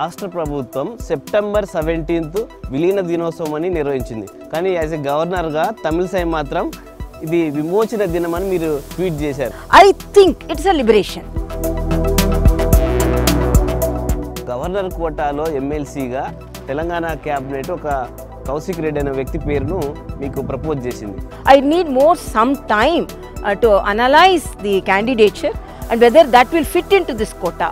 రాష్ట్ర ప్రభుత్వం September 17th విలీన దినోత్సవం అని నిర్వహించింది. కానీ యాజ్ ఎ గవర్నర్గా తమిళసై మాత్రం ఇది విమోచన దినం అని మీరు ట్వీట్ చేశారు. I think it's a liberation. Governor కోటాలో ఎమ్మెల్సీగా తెలంగాణ క్యాబినెట్ ఒక కౌశిక్ రెడ్డి అనే వ్యక్తి పేరును మీకు ప్రపోజ్ చేసింది. I need some time to analyze the candidature and whether that will fit into this quota.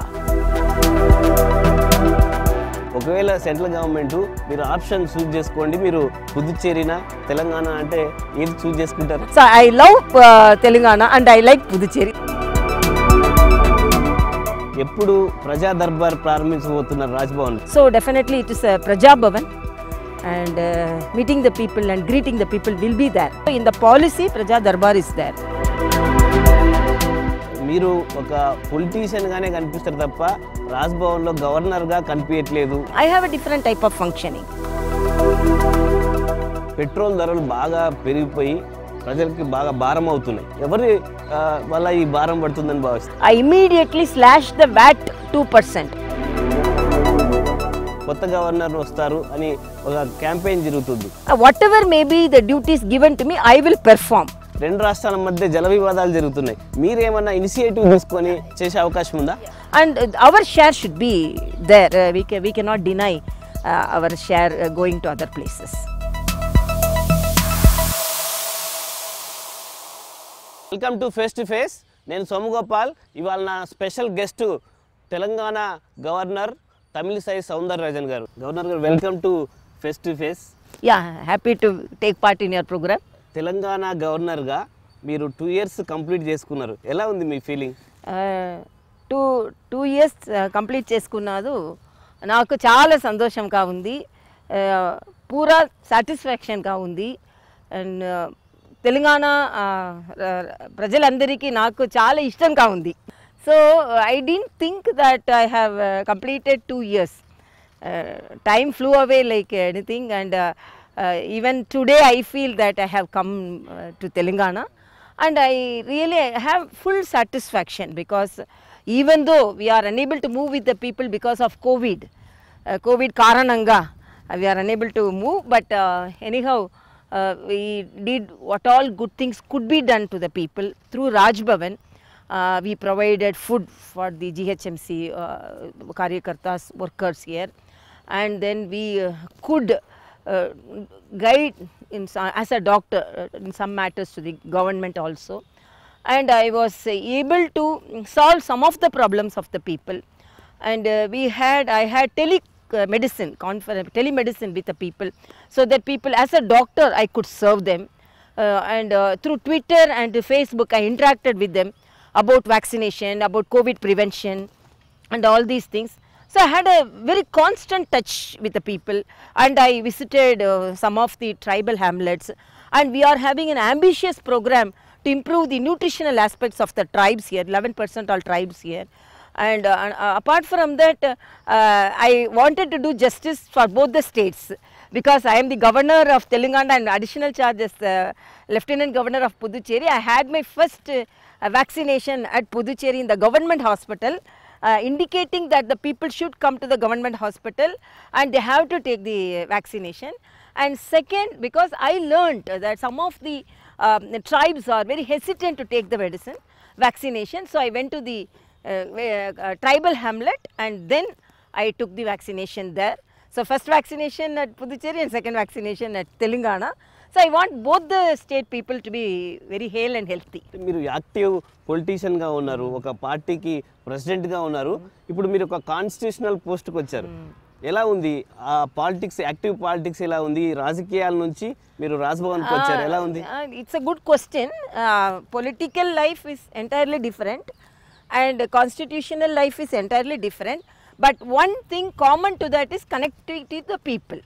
ఒకవేళ సెంట్రల్ గవర్నమెంట్ మీరు ఆప్షన్ చూస్ చేసుకోండి, మీరు పుదుచ్చేరినా తెలంగాణ అంటే ఏది చూస్ చేసుకుంటారు? So I love Telangana and I like Puducherry. ఎప్పుడు ప్రజా Darbar ప్రారంభించబోతున్నారు Raj Bhavan? So definitely it is a Praja Bhavan and meeting the people and greeting the people will be there. In the policy Praja Darbar is there. మీరు ఒక politician గానే కనిపిస్తారు తప్ప రాజ్భవన్లో గవర్నర్గా కనిపించట్లేదు. I have a different type of functioning. Petrol ధరలు బాగా పెరిగిపోయి ప్రజలకి బాగా భారం అవుతున్నాయి. ఎవరి వల్ల ఈ భారం పడుతుందని భావిస్తారు? I immediately slashed the VAT 2%. కొత్త గవర్నర్ వస్తారు అని ఒక క్యాంపెయిన్ జరుగుతుంది. Whatever may be the duties given to me, I will perform. రెండు రాష్ట్రాల మధ్య జల వివాదాలు జరుగుతున్నాయి. మీరేమన్నా ఇనిషియేటివ్ తీసుకొని చేసే అవకాశం ఉందా? And our share should be there. We cannot deny our share going to other places. Welcome to face to face. నేను సోమగోపాల్. ఇవాళ నా special guest Telangana governor Tamilisai Soundararajan garu. Governor garu, welcome to face to face. Yeah, happy to take part in your program. Telangana గవర్నర్గా మీరు 2 years complete చేసుకున్నారు. ఎలా ఉంది మీ feeling? Two years complete చేసుకున్నాదు. నాకు చాలా సంతోషంగా ఉంది, పూరా సాటిస్ఫాక్షన్గా ఉంది. అండ్ తెలంగాణ ప్రజలందరికీ నాకు చాలా ఇష్టంగా ఉంది. So I don't think that I have completed 2 years. Time flew away like anything, and even today I feel that I have come to Telangana, and I really have full satisfaction, because even though we are unable to move with the people because of COVID karananga, we are unable to move, but anyhow we did what all good things could be done to the people through Raj Bhavan. We provided food for the GHMC karyakartas, workers here, and then we could guide as a doctor in some matters to the government also, and I was able to solve some of the problems of the people. And I had telemedicine with the people, so that people, as a doctor, I could serve them, and through Twitter and Facebook I interacted with them about vaccination, about COVID prevention and all these things. So I had a very constant touch with the people, and I visited some of the tribal hamlets, and we are having an ambitious program to improve the nutritional aspects of the tribes here. 11% all tribes here, and apart from that I wanted to do justice for both the states, because I am the governor of Telangana and additional charge as Lieutenant Governor of Puducherry. I had my first vaccination at Puducherry in the government hospital, indicating that the people should come to the government hospital and they have to take the vaccination. And second, because I learned that some of the tribes are very hesitant to take the vaccination, so I went to the tribal hamlet, and then I took the vaccination there. So first vaccination at Puducherry and second vaccination at Telangana. So I want both the state people to be very hale and healthy. మీరు active పొలిటీషియన్గా ఉన్నారు, ఒక పార్టీకి ప్రెసిడెంట్గా ఉన్నారు, ఇప్పుడు మీరు ఒక constitutional పోస్ట్కి వచ్చారు. ఎలా ఉంది ఆ పాలిటిక్స్, యాక్టివ్ పాలిటిక్స్ ఎలా ఉంది? రాజకీయాల నుంచి మీరు రాజ్భవన్కి వచ్చారు, ఎలా ఉంది? It's a good question. Political life is entirely different and constitutional life is entirely different, but one thing common to that is connectivity to the people.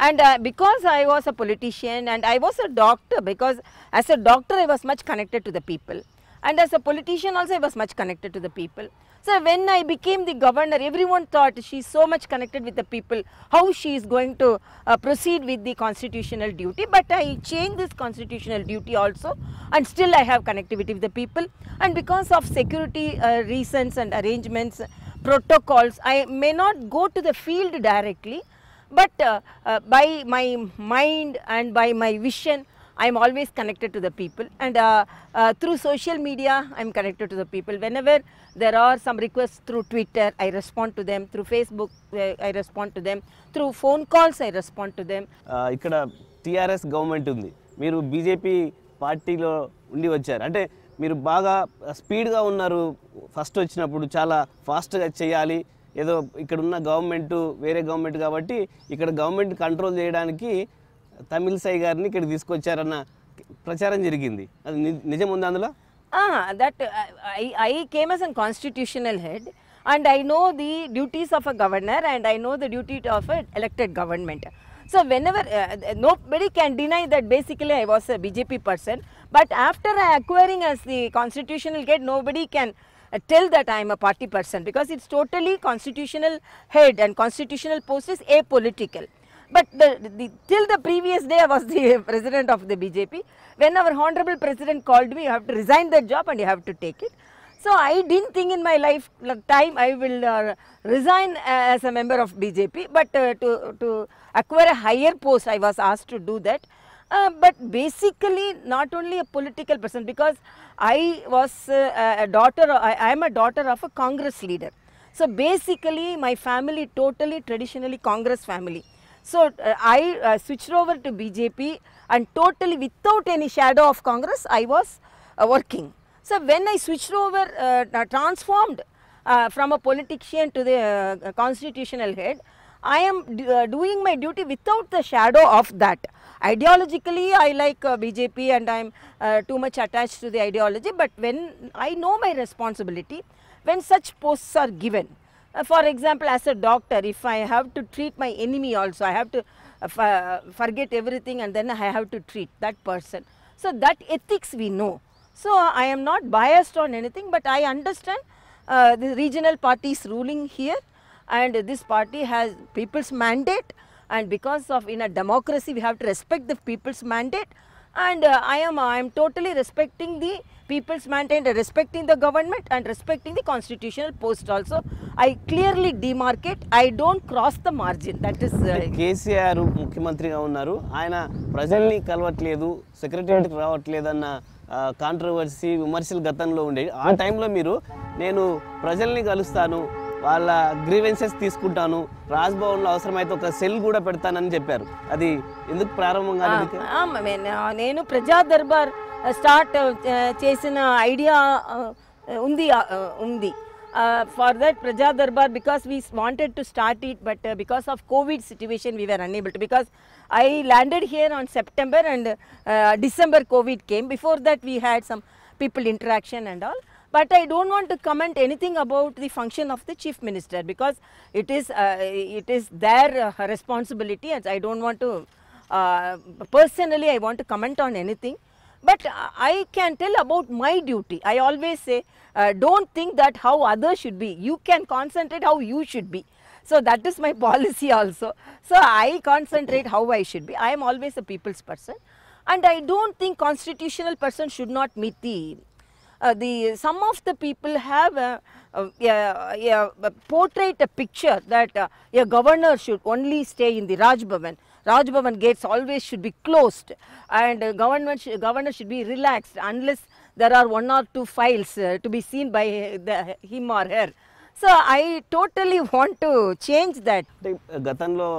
And because I was a politician and I was a doctor, because as a doctor I was much connected to the people, and as a politician also I was much connected to the people. So when I became the governor, everyone thought she is so much connected with the people, how she is going to proceed with the constitutional duty. But I changed this constitutional duty also, and still I have connectivity with the people. And because of security reasons and arrangements, protocols. I may not go to the field directly, but by my mind and by my vision, I am always connected to the people, and through social media I am connected to the people. Whenever there are some requests through Twitter, I respond to them. Through Facebook, I respond to them. Through phone calls, I respond to them. ఇక్కడ TRS government ఉంది, మీరు BJP పార్టీలో ఉండి వచ్చారు, అంటే మీరు బాగా స్పీడ్గా ఉన్నారు. ఫస్ట్ వచ్చినప్పుడు చాలా ఫాస్ట్గా చేయాలి, ఏదో ఇక్కడ ఉన్న గవర్నమెంట్ వేరే గవర్నమెంట్ కాబట్టి ఇక్కడ గవర్నమెంట్ కంట్రోల్ చేయడానికి తమిళిసై గారిని ఇక్కడ తీసుకొచ్చారన్న ప్రచారం జరిగింది. అది నిజం ఉందా అందులో? That I came as a constitutional head, and I know the duties of a governor, and I know the duty of an elected government. So whenever nobody can deny that basically I was a BJP person, but after acquiring as the constitutional head, nobody can tell that I am a party person, because it's totally constitutional head, and constitutional post is apolitical. But till the previous day I was the president of the BJP. When our honorable president called me, you have to resign that job and you have to take it. So I didn't think in my lifetime I will resign as a member of BJP, but to acquire a higher post I was asked to do that. But basically not only a political person, because I was a daughter, I am a daughter of a Congress leader. So basically my family totally traditionally Congress family. So I switched over to BJP, and totally without any shadow of Congress I was working. So when I switched over, transformed from a politician to the constitutional head, I am doing my duty without the shadow of that. Ideologically I like BJP, and I am too much attached to the ideology, but when I know my responsibility, when such posts are given, for example, as a doctor, if I have to treat my enemy also, I have to forget everything and then I have to treat that person. So that ethics we know. So I am not biased on anything, but I understand the regional parties ruling here, and this party has people's mandate, and because of in a democracy we have to respect the people's mandate, and I am totally respecting the people's mandate, respecting the government, and respecting the constitutional post also. I clearly demarcate, I don't cross the margin. That is KCR ముఖ్యమంత్రిగా ఉన్నారు, ఆయన ప్రజల్ని కలవట్లేదు, సెక్రటరీకి రావట్లేదన్న controversy విమర్శలు గతంలో ఉండేవి. ఆ టైంలో మీరు నేను ప్రజల్ని కలుస్తాను, వాళ్ళ గ్రీవెన్సెస్ తీసుకుంటాను, రాజ్భవన్లో అవసరమైతే ఒక సెల్ కూడా పెడతానని చెప్పారు. అది ఎందుకు ప్రారంభం కాలేదు? నేను ప్రజా దర్బార్ స్టార్ట్ చేసిన ఐడియా ఉంది. For that Praja Darbar, because we wanted to start it, but because of COVID situation we were unable to, because I landed here on September, and December COVID came. Before that we had some people interaction and all, but I don't want to comment anything about the function of the chief minister, because it is their responsibility, and I don't want to personally I want to comment on anything. But I can tell about my duty. I always say, don't think that how others should be. You can concentrate how you should be. So that is my policy also. So I concentrate how I should be. I am always a people's person, and I don't think constitutional person should not meet some of the people have portrait a picture that a governor should only stay in the Raj Bhavan. Raj Bhavan gates always should be closed, and governor should be relaxed unless there are 1 or 2 files to be seen by him or her. So I totally want to change that. గతంలో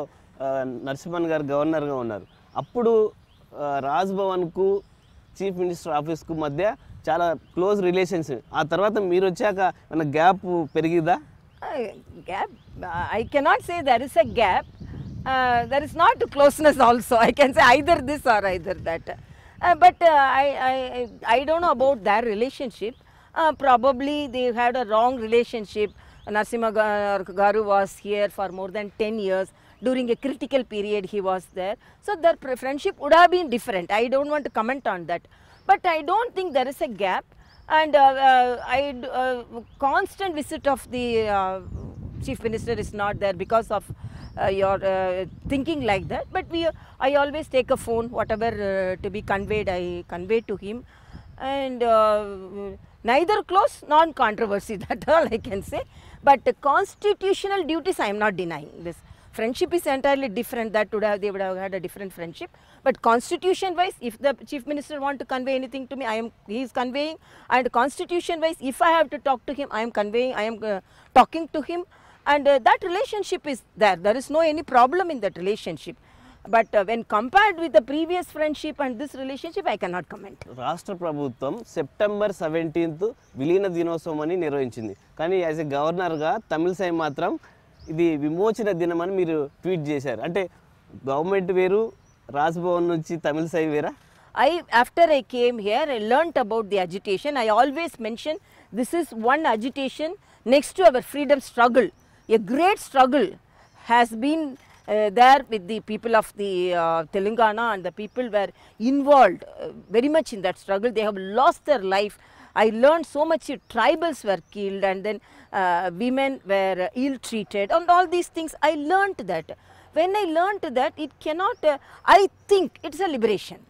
నరసింహన్ గారు గవర్నర్గా ఉన్నారు, అప్పుడు Raj భవన్కు chief minister ఆఫీస్కు మధ్య చాలా close relations. ఆ తర్వాత మీరు వచ్చాక మన gap పెరిగిదా? Gap, I cannot say there is a gap. There is not closeness also. I can say either this or either that. But I don't know about their relationship. Probably they had a wrong relationship. Narasimha Garu was here for more than 10 years. During a critical period he was there. So their friendship would have been different. I don't want to comment on that. But I don't think there is a gap. And constant visit of the chief minister is not there because of your thinking like that. But I always take a phone, whatever to be conveyed I convey to him. and neither close, non-controversy, that all I can say. But constitutional duties, I am not denying this. Friendship is entirely different, that they would have had a different friendship. But constitution wise, if the chief minister want to convey anything to me, he is conveying, and constitution wise, if I have to talk to him, I am conveying, I am talking to him, and that relationship is there. There is no any problem in that relationship. But when compared with the previous friendship and this relationship, I cannot comment. రాష్ట్ర ప్రభుత్వం September 17th విలీన దినోత్సవం అని నిర్వహించింది. కానీ as a గవర్నర్గా తమిళసై మాత్రం ఇది విమోచన దినం అని మీరు ట్వీట్ చేశారు. అంటే గవర్నమెంట్ వేరు, రాజ్భవన్ నుంచి తమిళసై వేరా? After I came here, I learnt about the agitation. I always mention this is one agitation next to our freedom struggle. A great struggle has been there with the people of the Telangana, and the people were involved very much in that struggle. They have lost their life. I learned so much. Tribals were killed, and then women were ill treated, and all these things. I learnt that. When I learnt that, it cannot, I think it's a liberation.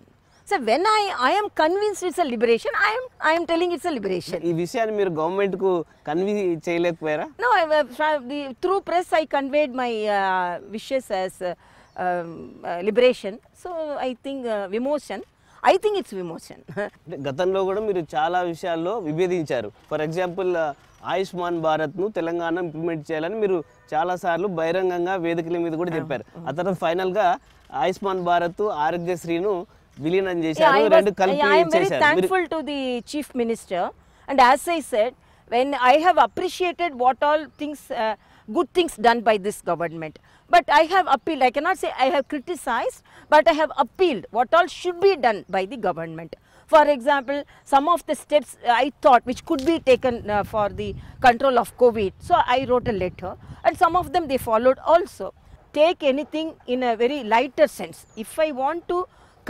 So when I am convinced it's a liberation, I am telling it's a liberation. ఈ విషయాన్ని మీరు government కు కన్వీ చేయలేకపోయారా? No, through press I conveyed my wishes as liberation. So I think vimotion. I think it's vimotion. గతంలో కూడా మీరు చాలా విషయాల్లో విభేదించారు. For example Ayushman భారత్ను తెలంగాణ ఇంప్లిమెంట్ చేయాలని మీరు చాలాసార్లు బహిరంగంగా వేదికల మీద కూడా చెప్పారు. ఆ తర్వాత ఫైనల్గా ఆయుష్మాన్ భారత్, ఆరోగ్యశ్రీను విలీనం చేశారు, రెండు కలిపి చేశారు. I am very thankful to the chief minister, and as I said, when I have appreciated what all things, good things done by this government, but I have appealed. I cannot say I have criticized, but I have appealed what all should be done by the government. For example, some of the steps I thought which could be taken for the control of COVID. So I wrote a letter, and some of them they followed also. Take anything in a very lighter sense. If I want to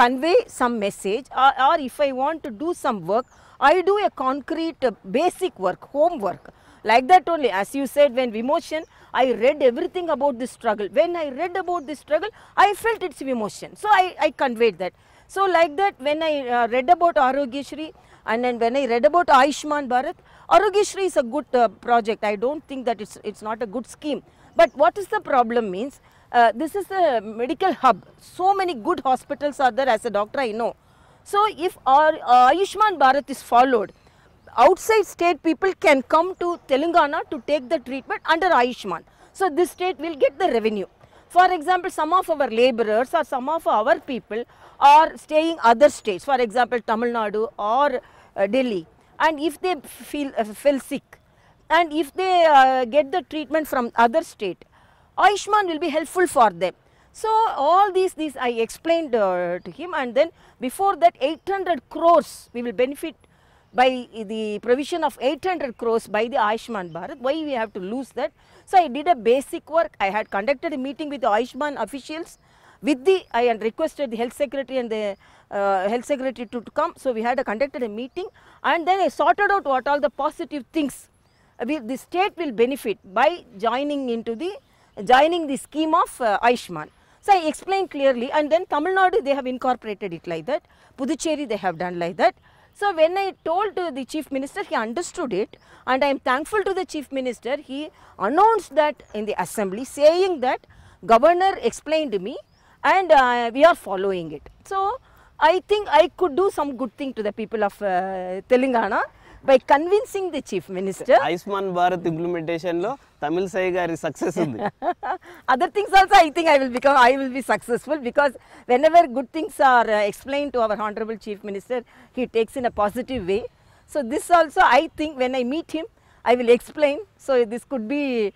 convey some message, or if I want to do some work, I do a concrete basic work, homework. Like that only, as you said, when vimotion, I read everything about this struggle. When I read about this struggle, I felt it's vimotion. So I conveyed that. So like that, when I read about Arogyashri, and then when I read about Ayushman Bharat, Arogyashri is a good project. I don't think that it's not a good scheme. But what is the problem means, this is a medical hub. So many good hospitals are there. As a doctor, I know. So if our Ayushman Bharat is followed, outside state people can come to Telangana to take the treatment under Ayushman. So this state will get the revenue. For example, some of our laborers or some of our people are staying other states. For example, Tamil Nadu or Delhi. And if they feel sick, and if they get the treatment from other state, Ayushman will be helpful for them. So all these I explained to him, and then before that 800 crores we will benefit by the provision of 800 crores by the Ayushman Bharat. Why we have to lose that? So I did a basic work. I had conducted a meeting with the Ayushman officials. I had requested the health secretary and the health secretary to come. So we had conducted a meeting, and then I sorted out what all the positive things the state will benefit by joining the scheme of Ayushman. So I explained clearly, and then Tamil Nadu they have incorporated it like that. Puducherry they have done like that. So when I told the chief minister, he understood it, and I am thankful to the chief minister. He announced that in the assembly, saying that governor explained to me, and we are following it. So I think I could do some good thing to the people of Telangana by convincing the chief minister. Ayushman Bharat implementation lo Tamilsai gari success undi. Other things also I think I will be successful, because whenever good things are explained to our honorable chief minister, he takes in a positive way. So this also I think when I meet him, I will explain. So this could be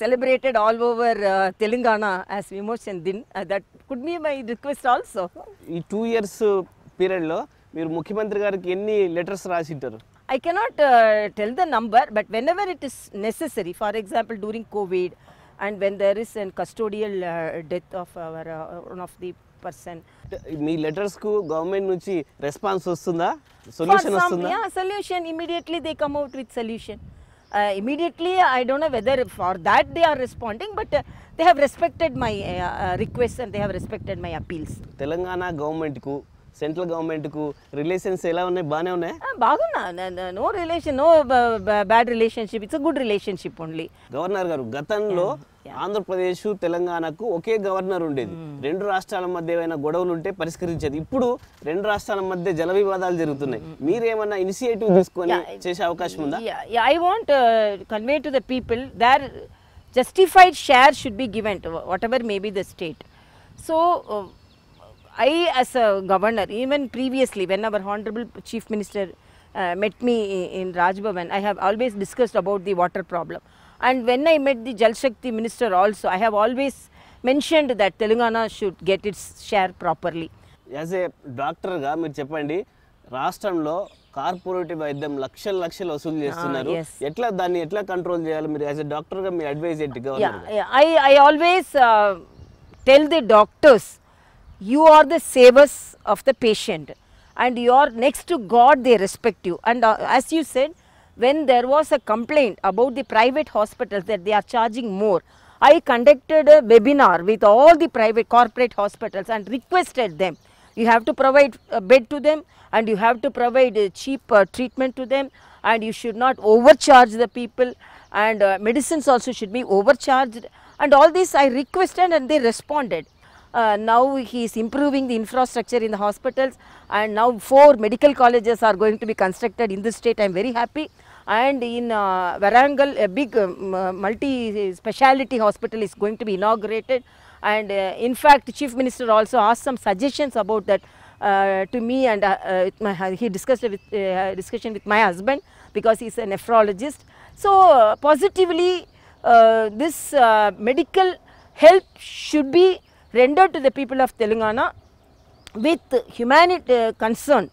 celebrated all over Telangana as Vimotion Din. That could be my request also. ఈ 2 years period లో మీరు ముఖ్యమంత్రి గారికి ఎన్ని letters రాసింటారు? I cannot tell the number, but whenever it is necessary, for example during COVID, and when there is a custodial death of our one of the person. Me letters కు government నుంచి response వస్తుందా? Solution వస్తుందా? Yeah, solution. Immediately they come out with solution. Immediately, I don't know whether for that they are responding, but they have respected my requests, and they have respected my appeals. Telangana government కు central గవర్నమెంట్కు relations ఎలా ఉన్నాయి? బాగానే ఉన్నాయి? బాగున్నా, no relation, no bad relationship, it's a good relationship only. Governor గారు, గతంలో ఆంధ్రప్రదేశ్ తెలంగాణకు ఒకే గవర్నర్ ఉండేది. రెండు రాష్ట్రాల మధ్య ఏమైనా గొడవలు ఉంటే పరిష్కరించేది. ఇప్పుడు రెండు రాష్ట్రాల మధ్య జల వివాదాలు జరుగుతున్నాయి. మీరేమన్నా ఇనిషియేటివ్ తీసుకొని చేసే అవకాశం ఉందా? I want convey to the people their justified share should be given to whatever may be the state. So I as a governor, even previously when our honorable chief minister met me in Raj Bhavan, I have always discussed about the water problem, and when I met the Jal Shakti minister also, I have always mentioned that Telangana should get its share properly. As a డాక్టర్గా మీరు చెప్పండి, రాష్ట్రంలో cooperative వైద్యం లక్షలు వసూలు చేస్తున్నారు. ఎట్లా దాన్ని ఎట్లా కంట్రోల్ చేయాలి? మీరు యాజ్ ఎ డాక్టర్గా మీ అడ్వైజ్ ఏంటి? I always tell the doctors, you are the savers of the patient and you are next to God, they respect you. And as you said, when there was a complaint about the private hospitals that they are charging more, I conducted a webinar with all the private corporate hospitals and requested them, you have to provide a bed to them and you have to provide cheap treatment to them, and you should not overcharge the people, and medicines also should be overcharged, and all this I requested and they responded. Now he is improving the infrastructure in the hospitals, and now 4 medical colleges are going to be constructed in this state. I am very happy. And in Warangal, a big multi-speciality hospital is going to be inaugurated, and in fact Chief Minister also asked some suggestions about that to me, and he discussed with discussion with my husband because he is a nephrologist. So positively this medical help should be rendered to the people of Telangana with humanity concern,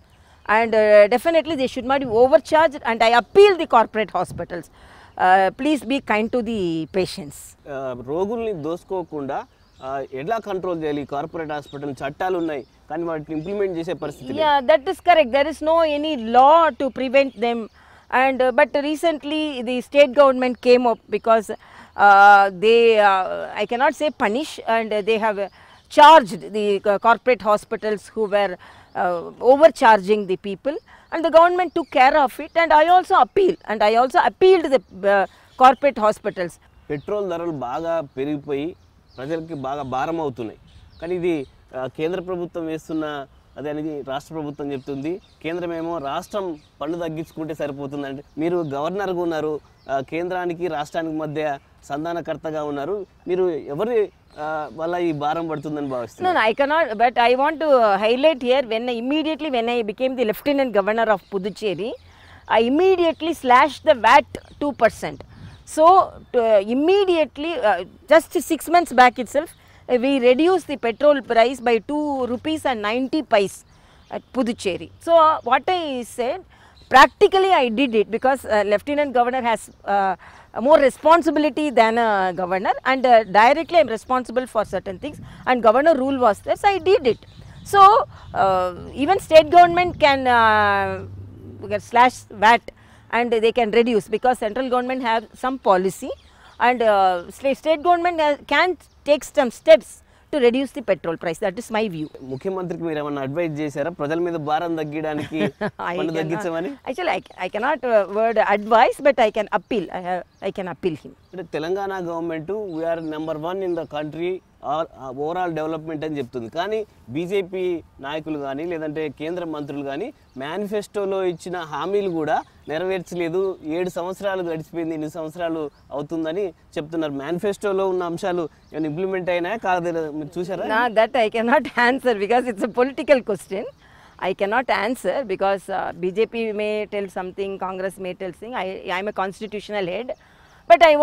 and definitely they should not be overcharged, and I appeal the corporate hospitals, please be kind to the patients. రోగుల్ని దోసుకోకుండా ఎలా control చేయాలి? Corporate hospital చట్టాలు ఉన్నాయి కానీ వాటిని implement చేసే పరిస్థితి లేదు. Yeah, that is correct. There is no any law to prevent them, and but recently the state government came up because they I cannot say punish, and they have charged the corporate hospitals who were overcharging the people, and the government took care of it, and I also appealed the corporate hospitals. Petrol ధరలు బాగా పెరిగిపోయి ప్రజలకి బాగా భారం అవుతున్నాయి. కానీ ఇది కేంద్ర ప్రభుత్వం వేస్తున్న అదే అనేది రాష్ట్ర ప్రభుత్వం చెప్తుంది. కేంద్రం ఏమో రాష్ట్రం పన్ను తగ్గించుకుంటే సరిపోతుందంటే, మీరు గవర్నర్గా ఉన్నారు, కేంద్రానికి రాష్ట్రానికి మధ్య సంధానకర్తగా ఉన్నారు, మీరు ఎవరి వల్ల ఈ భారం పడుతుందని భావిస్తున్నారు? No, I cannot, but I want to highlight here, when I became the Lieutenant Governor of Puducherry, I immediately slashed the VAT 2%. So immediately, just 6 months back itself, we reduced the petrol price by 2 rupees and 90 paise at Puducherry. So what I said, practically I did it because Lieutenant Governor has more responsibility than a governor, and directly I am responsible for certain things, and governor rule was there, so I did it. So even state government can slash VAT and they can reduce, because central government have some policy, and state government can take some steps to reduce the petrol price. That is my view. ముఖ్యమంత్రికి మీరు ఏమన్నా advise చేశారా ప్రజల మీద భారం తగ్గించడానికి, పన్ను తగ్గించమని? Actually I cannot word advice, but I can appeal. I can appeal him. అంటే Telangana government we are number 1 in the country overall development అని చెప్తుంది. కానీ బీజేపీ నాయకులు కానీ లేదంటే కేంద్ర మంత్రులు కానీ మేనిఫెస్టోలో ఇచ్చిన హామీలు కూడా నెరవేర్చలేదు. 7 సంవత్సరాలు గడిచిపోయింది, 8 సంవత్సరాలు అవుతుందని చెప్తున్నారు. మేనిఫెస్టోలో ఉన్న అంశాలు ఏమైనా ఇంప్లిమెంట్ అయినాయా కాదు, మీరు చూసారా? That I cannot answer because it's a political question. I cannot answer because BJP may tell something, Congress may tell something. I am a constitutional head. But I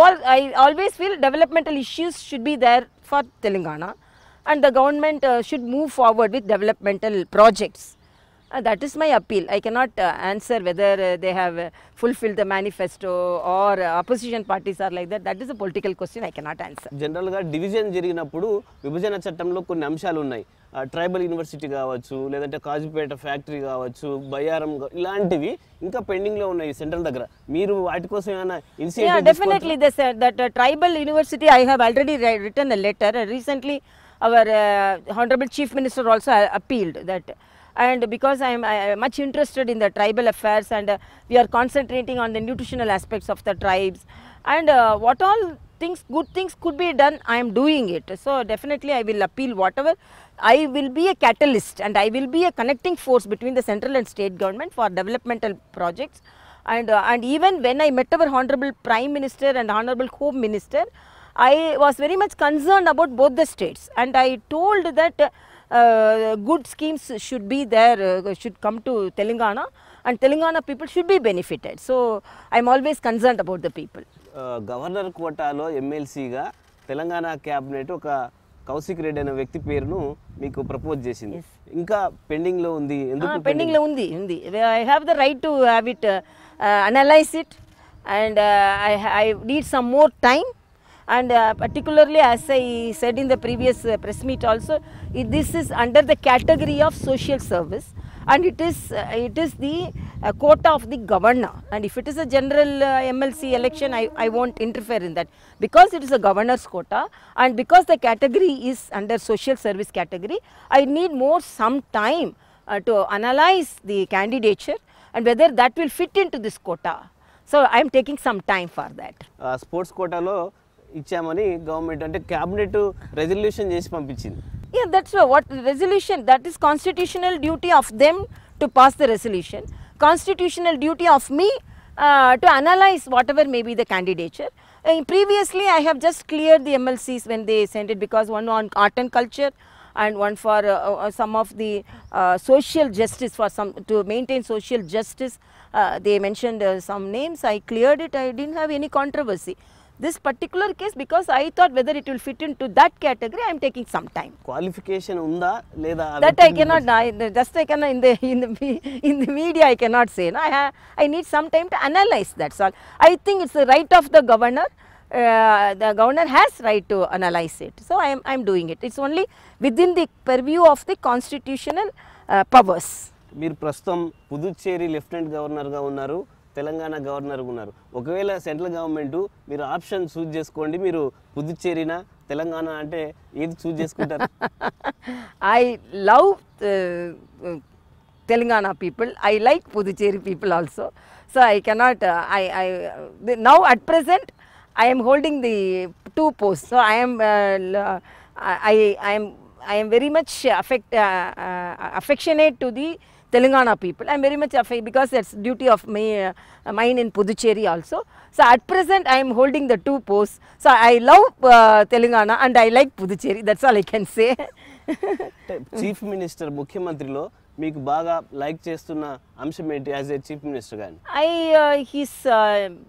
always feel developmental issues should be there for Telangana, and the government should move forward with developmental projects. That is my appeal. I cannot answer whether they have fulfilled the manifesto or opposition parties are like that. That is a political question. I cannot answer. జనరల్గా division జరిగినప్పుడు విభజన చట్టంలో కొన్ని అంశాలు ఉన్నాయి. Tribal university కావచ్చు, లేదంటే Kazipet factory కావచ్చు, బయ్యారం, ఇలాంటివి ఇంకా పెండింగ్లో ఉన్నాయి సెంట్రల్ దగ్గర. మీరు వాటి కోసం ఏమైనా initiative? Yeah, definitely. They said that tribal university, I have already written a letter. Recently, our Honorable Chief Minister also appealed that and because I am much interested in the tribal affairs, and we are concentrating on the nutritional aspects of the tribes, and what all things, good things could be done, I am doing it. So definitely I will appeal whatever. I will be a catalyst and I will be a connecting force between the central and state government for developmental projects. And even when I met our Honorable Prime Minister and Honorable Home Minister, I was very much concerned about both the states, and I told that good schemes should be there, should come to Telangana, and Telangana people should be benefited. So I am always concerned about the people. Governor కోటాలో ఎమ్మెల్సీగా Telangana cabinet ఒక కౌశిక్ రెడ్డి అనే వ్యక్తి పేరును మీకు propose చేసింది. ఇంకా పెండింగ్లో ఉంది. ఎందుకు పెండింగ్లో ఉంది? I have the right to have it, analyze it, and I need some more time. And particularly, as I said in the previous press meet also, this is under the category of social service, and it is the quota of the governor. And if it is a general MLC election, I won't interfere in that, because it is a governor's quota, and because the category is under social service category, I need some time to analyze the candidature and whether that will fit into this quota. So I am taking some time for that. Sports కోటాలో ఇచ్చామని government అంటే cabinet resolution చేసి పంపించింది. Yeah, that's what resolution, that is constitutional duty of them to pass the resolution, constitutional duty of me to analyze whatever may be the candidature. Previously I have just cleared the MLCs when they sent it, because one on art and culture and one for some of the social justice, for some to maintain social justice, they mentioned some names. I cleared it, I didn't have any controversy. This particular case, because I thought whether it will fit into that category, I am taking some time. Qualification unda leda? That I cannot, I cannot in the media I cannot say. No, I need some time to analyze, that's all. I think it's the right of the governor. The governor has right to analyze it. So I am doing it. It's only within the purview of the constitutional powers. మీరు ప్రస్తుతం Puducherry lieutenant గవర్నర్గా ఉన్నారు, తెలంగాణ గవర్నర్గా ఉన్నారు. ఒకవేళ central government మీరు option choose చేసుకోండి, మీరు పుదుచ్చేరినా తెలంగాణ అంటే ఏది చూస్ చేసుకుంటారు? I love Telangana people. I like Puducherry people also. So I cannot, now at present I am holding the two posts. So I am very much affectionate to the Telangana people. I am very much affectionate because that's duty of mine in Puducherry also. So at present I am holding the two posts. So I love Telangana and I like Puducherry. That's all I can say. Chief minister, ముఖ్యమంత్రిలో మీకు బాగా like చేస్తున్న అంశం ఏంటి as a chief minister గాని?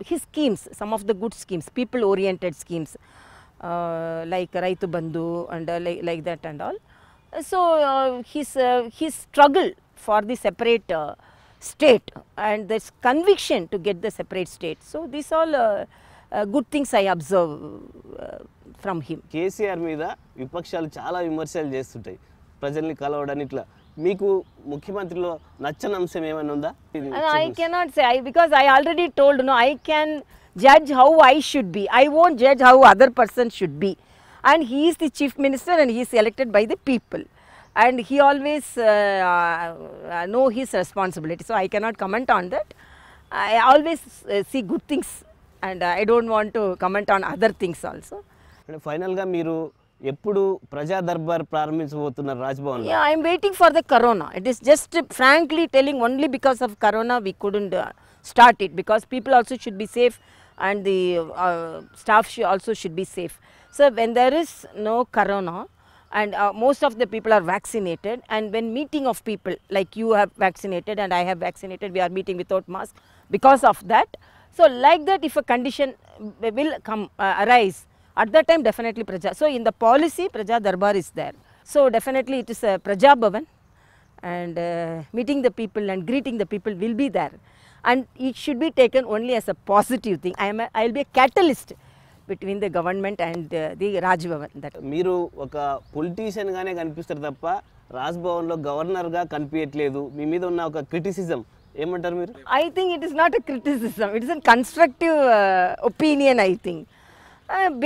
His schemes, some of the good schemes, people oriented schemes, like Raitu Bandhu and like that and all. So his struggle for the separate state and this conviction to get the separate state. So these all good things I observe from him. KCR మీద విపక్షాలు చాలా విమర్శలు చేస్తుంటాయి, ప్రజల్ని కలవడానికి. ఇట్లా మీకు ముఖ్యమంత్రిలో నచ్చని అంశం ఏమైనా ఉందా? I cannot say, because I already told, no, I can judge how I should be. I won't judge how other person should be. And he is the chief minister and he is elected by the people. And he always know his responsibility. So I cannot comment on that. I always see good things and I don't want to comment on other things also. అంటే ఫైనల్గా మీరు ఎప్పుడు ప్రజా Darbar ప్రారంభించబోతున్నారు Raj Bhavan? Yeah, I am waiting for the corona. It is just frankly telling, only because of corona we couldn't start it, because people also should be safe and the staff also should be safe. So when there is no corona and most of the people are vaccinated, and when meeting of people like you have vaccinated and I have vaccinated, we are meeting without mask because of that. So like that, if a condition will come arise, at that time definitely Praja. So in the policy, Praja Darbar is there. So definitely it is a Praja Bhavan, and meeting the people and greeting the people will be there. And it should be taken only as a positive thing. I will be a catalyst between the government and the Raj Bhavan. మీరు ఒక politician గానే కనిపిస్తారు తప్ప రాజ్భవన్లో గవర్నర్గా కనిపించట్లేదు. మీ మీద ఉన్న ఒక క్రిటిసిజం ఏమంటారు మీరు? I think it is not a criticism. It is a constructive opinion, I think.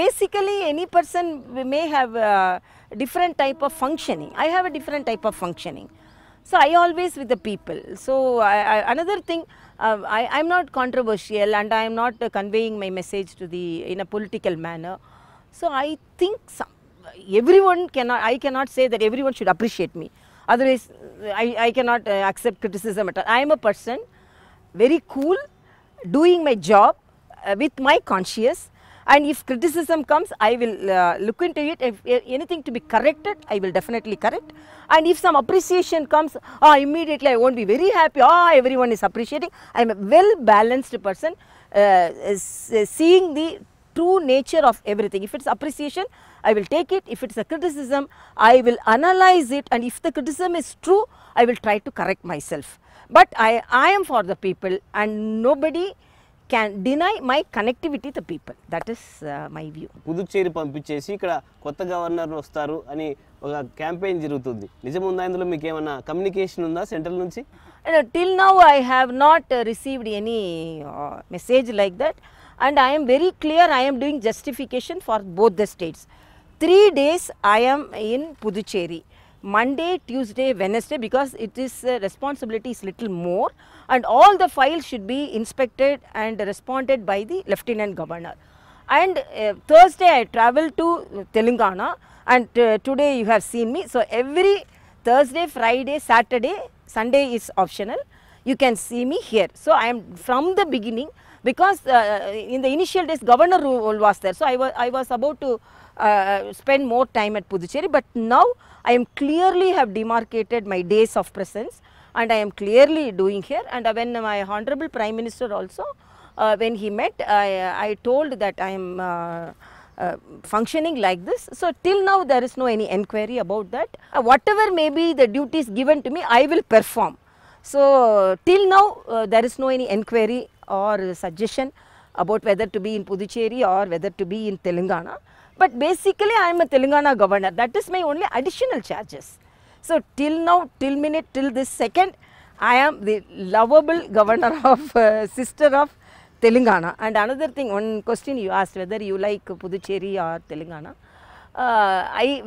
Basically any person may have a different type of functioning. I have a different type of functioning. So I always with the people. So another thing, I'm not controversial and I am not conveying my message to the in a political manner. So I think everyone cannot, I cannot say that everyone should appreciate me. Otherwise, I cannot accept criticism at all. I am a person very cool, doing my job with my conscience, and if criticism comes, I will look into it. If anything to be corrected, I will definitely correct. And if some appreciation comes, immediately I won't be very happy. Everyone is appreciating. I am a well balanced person, seeing the true nature of everything. If it's appreciation, I will take it. If it's a criticism, I will analyze it, and if the criticism is true, I will try to correct myself. But I am for the people, and nobody can deny my connectivity to the people. That is my view. Puducherry పంపించేసి ఇక్కడ కొత్త governor వస్తారు అని ఒక campaign జరుగుతుంది. నిజముందా ఇందులో? మీకు ఏమైనా కమ్యూనికేషన్ ఉందా సెంట్రల్ నుంచి? Till now I have not received any message like that, and I am very clear, I am doing justification for both the states. 3 days I am in Puducherry, Monday, Tuesday, Wednesday, because it is responsibility is little more, and all the files should be inspected and responded by the Lieutenant Governor. And Thursday I travel to Telangana, and today you have seen me. So every Thursday, Friday, Saturday, Sunday is optional. You can see me here. So I am from the beginning, because in the initial days Governor role was there. So I was about to spend more time at Puducherry, but now I am clearly have demarcated my days of presence, and I am clearly doing here. And when my Honorable Prime Minister also, when he met, I told that I am functioning like this. So till now there is no any enquiry about that. Whatever may be the duties given to me, I will perform. So till now there is no any enquiry or suggestion about whether to be in Puducherry or whether to be in Telangana. But basically I am a Telangana governor. That is my only additional charges. So till now, till minute, till this second, I am the lovable governor of sister of Telangana. And another thing, one question you asked, whether you like Puducherry or Telangana.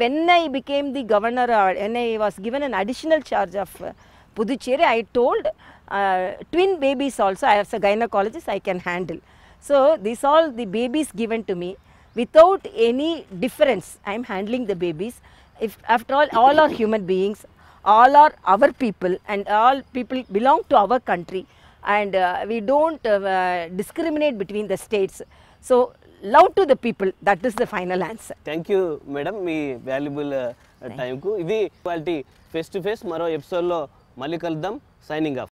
When I became the governor, when I was given an additional charge of Puducherry, I told twin babies also, as a gynecologist, I can handle. So these all the babies given to me, without any difference, I am handling the babies. If after all are human beings, all are our people, and all people belong to our country, and we don't discriminate between the states. So love to the people, that is the final answer. Thank you madam, me valuable టైంకు. ఇది quality face to face. మరో ఎపిసోడ్లో మళ్ళీ కలుద్దాం. Signing off.